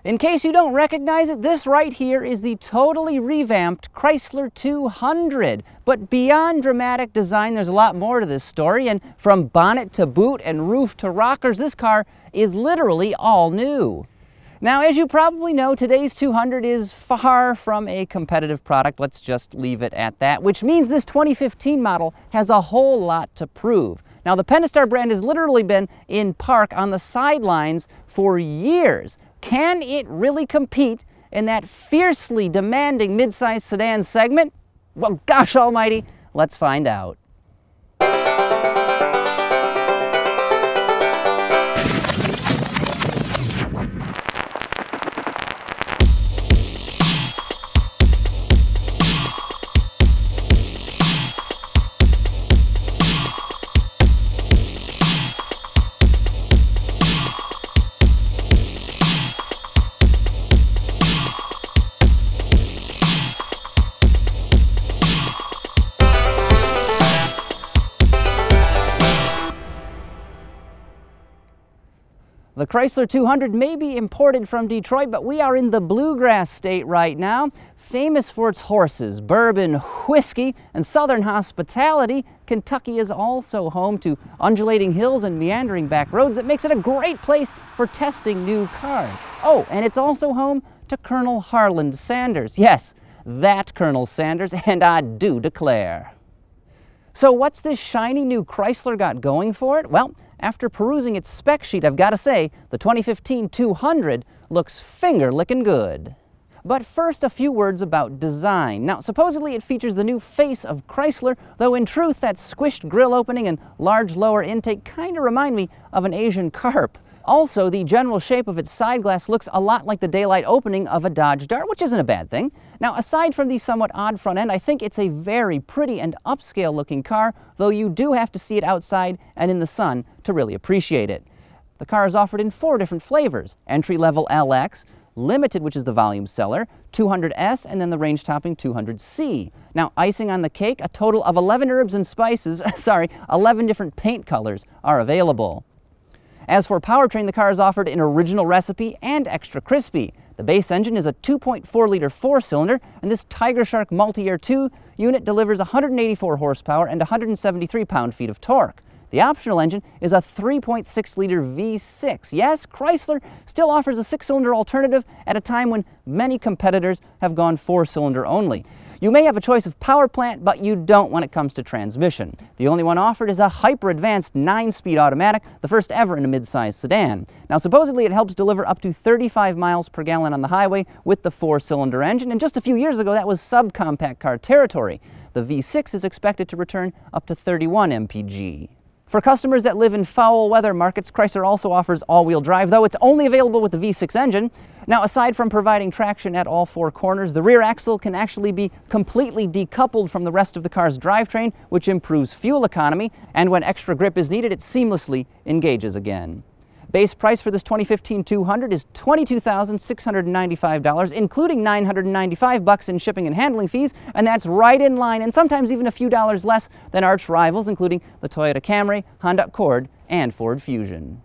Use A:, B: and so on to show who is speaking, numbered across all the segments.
A: In case you don't recognize it, this right here is the totally revamped Chrysler 200. But beyond dramatic design, there's a lot more to this story, and from bonnet to boot and roof to rockers, this car is literally all new. Now, as you probably know, today's 200 is far from a competitive product. Let's just leave it at that, which means this 2015 model has a whole lot to prove. Now, the Pentastar brand has literally been in park on the sidelines for years. Can it really compete in that fiercely demanding midsize sedan segment? Well, gosh almighty, let's find out. The Chrysler 200 may be imported from Detroit, but we are in the bluegrass state right now. Famous for its horses, bourbon, whiskey, and southern hospitality, Kentucky is also home to undulating hills and meandering back roads that makes it a great place for testing new cars. Oh, and it's also home to Colonel Harland Sanders. Yes, that Colonel Sanders, and I do declare. So what's this shiny new Chrysler got going for it? Well, after perusing its spec sheet, I've got to say, the 2015 200 looks finger-licking good. But first, a few words about design. Now, supposedly it features the new face of Chrysler, though in truth, that squished grille opening and large lower intake kind of remind me of an Asian carp. Also, the general shape of its side glass looks a lot like the daylight opening of a Dodge Dart, which isn't a bad thing. Now, aside from the somewhat odd front end, I think it's a very pretty and upscale looking car, though you do have to see it outside and in the sun to really appreciate it. The car is offered in 4 different flavors: entry-level LX, Limited, which is the volume seller, 200S, and then the range-topping 200C. Now, icing on the cake, a total of 11 herbs and spices, 11 different paint colors are available. As for powertrain, the car is offered in original recipe and extra crispy. The base engine is a 2.4-liter 4-cylinder, and this Tiger Shark Multi-Air 2 unit delivers 184 horsepower and 173 pound-feet of torque. The optional engine is a 3.6-liter V6. Yes, Chrysler still offers a 6-cylinder alternative at a time when many competitors have gone 4-cylinder only. You may have a choice of power plant, but you don't when it comes to transmission. The only one offered is a hyper-advanced 9-speed automatic, the first ever in a mid-size sedan. Now, supposedly it helps deliver up to 35 miles per gallon on the highway with the 4-cylinder engine, and just a few years ago that was subcompact car territory. The V6 is expected to return up to 31 mpg. For customers that live in foul weather markets, Chrysler also offers all-wheel drive, though it's only available with the V6 engine. Now, aside from providing traction at all 4 corners, the rear axle can actually be completely decoupled from the rest of the car's drivetrain, which improves fuel economy, and when extra grip is needed, it seamlessly engages again. Base price for this 2015 200 is $22,695, including $995 in shipping and handling fees, and that's right in line, and sometimes even a few dollars less than arch rivals, including the Toyota Camry, Honda Accord, and Ford Fusion.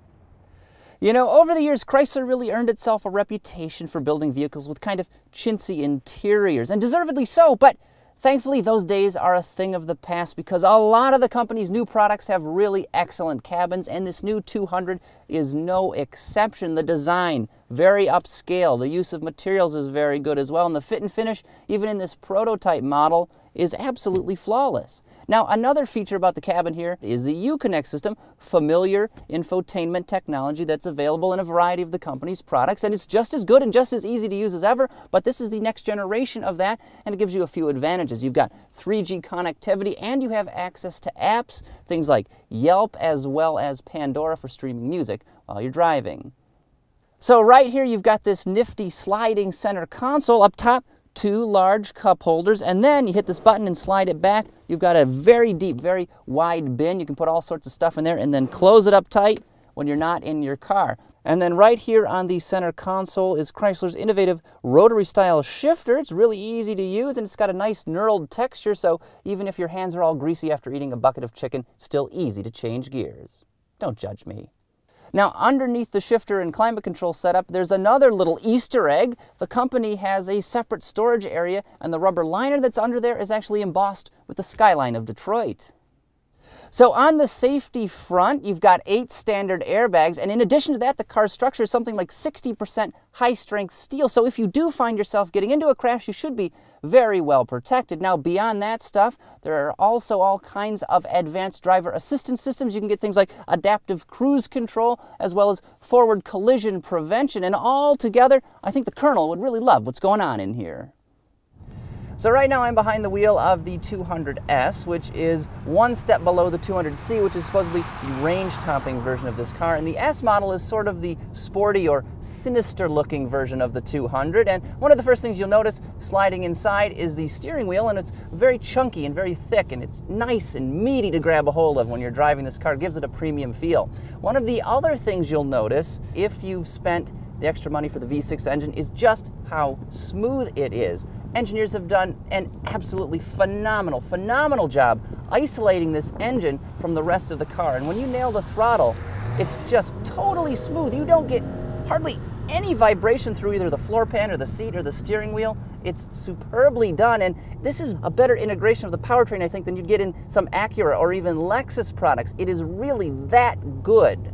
A: You know, over the years, Chrysler really earned itself a reputation for building vehicles with kind of chintzy interiors, and deservedly so, but thankfully those days are a thing of the past because a lot of the company's new products have really excellent cabins, and this new 200 is no exception. The design, very upscale, the use of materials is very good as well, and the fit and finish, even in this prototype model, is absolutely flawless. Now, another feature about the cabin here is the Uconnect system, familiar infotainment technology that's available in a variety of the company's products, and it's just as good and just as easy to use as ever, but this is the next generation of that, and it gives you a few advantages. You've got 3G connectivity, and you have access to apps, things like Yelp as well as Pandora for streaming music while you're driving. So right here you've got this nifty sliding center console. Up top, 2 large cup holders, and then you hit this button and slide it back. You've got a very deep, very wide bin. You can put all sorts of stuff in there and then close it up tight when you're not in your car. And then right here on the center console is Chrysler's innovative rotary style shifter. It's really easy to use, and it's got a nice knurled texture, so even if your hands are all greasy after eating a bucket of chicken, still easy to change gears. Don't judge me. Now, underneath the shifter and climate control setup, there's another little Easter egg. The company has a separate storage area, and the rubber liner that's under there is actually embossed with the skyline of Detroit. So on the safety front, you've got 8 standard airbags, and in addition to that, the car's structure is something like 60% high-strength steel. So if you do find yourself getting into a crash, you should be very well protected. Now, beyond that stuff, there are also all kinds of advanced driver assistance systems. You can get things like adaptive cruise control, as well as forward collision prevention, and all together, I think the Colonel would really love what's going on in here. So right now I'm behind the wheel of the 200S, which is one step below the 200C, which is supposedly the range-topping version of this car. And the S model is sort of the sporty or sinister-looking version of the 200. And one of the first things you'll notice sliding inside is the steering wheel, and it's very chunky and very thick, and it's nice and meaty to grab a hold of when you're driving this car. It gives it a premium feel. One of the other things you'll notice, if you've spent the extra money for the V6 engine, is just how smooth it is. Engineers have done an absolutely phenomenal job isolating this engine from the rest of the car. And when you nail the throttle, it's just totally smooth. You don't get hardly any vibration through either the floor pan or the seat or the steering wheel. It's superbly done, and this is a better integration of the powertrain, I think, than you'd get in some Acura or even Lexus products. It is really that good.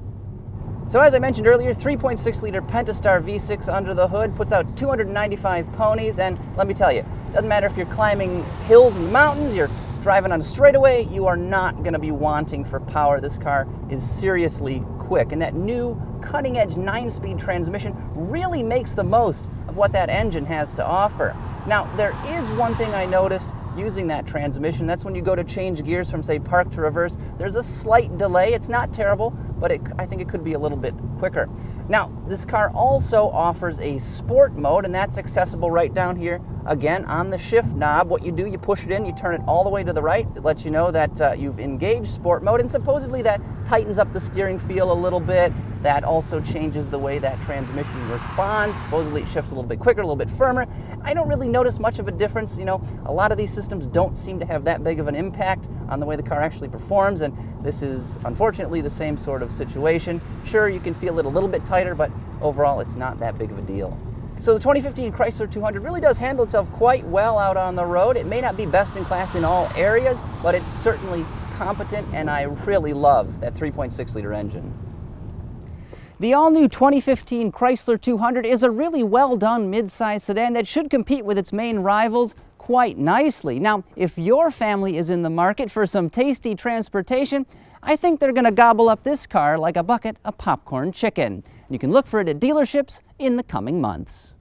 A: So as I mentioned earlier, 3.6-liter Pentastar V6 under the hood puts out 295 ponies, and let me tell you, it doesn't matter if you're climbing hills and mountains, you're driving on a straightaway, you are not going to be wanting for power. This car is seriously quick, and that new cutting-edge 9-speed transmission really makes the most of what that engine has to offer. Now, there is one thing I noticed using that transmission. That's when you go to change gears from, say, park to reverse. There's a slight delay. It's not terrible, but I think it could be a little bit quicker. Now, this car also offers a sport mode, and that's accessible right down here, again, on the shift knob. What you do, you push it in, you turn it all the way to the right. It lets you know that you've engaged sport mode, and supposedly that tightens up the steering feel a little bit. That also changes the way that transmission responds. Supposedly it shifts a little bit quicker, a little bit firmer. I don't really notice much of a difference. You know, a lot of these systems don't seem to have that big of an impact on the way the car actually performs, and this is unfortunately the same sort of situation. Sure, you can feel it a little bit tighter, but overall it's not that big of a deal. So the 2015 Chrysler 200 really does handle itself quite well out on the road. It may not be best in class in all areas, but it's certainly competent, and I really love that 3.6-liter engine. The all-new 2015 Chrysler 200 is a really well-done mid-size sedan that should compete with its main rivals quite nicely. Now, if your family is in the market for some tasty transportation, I think they're going to gobble up this car like a bucket of popcorn chicken. You can look for it at dealerships in the coming months.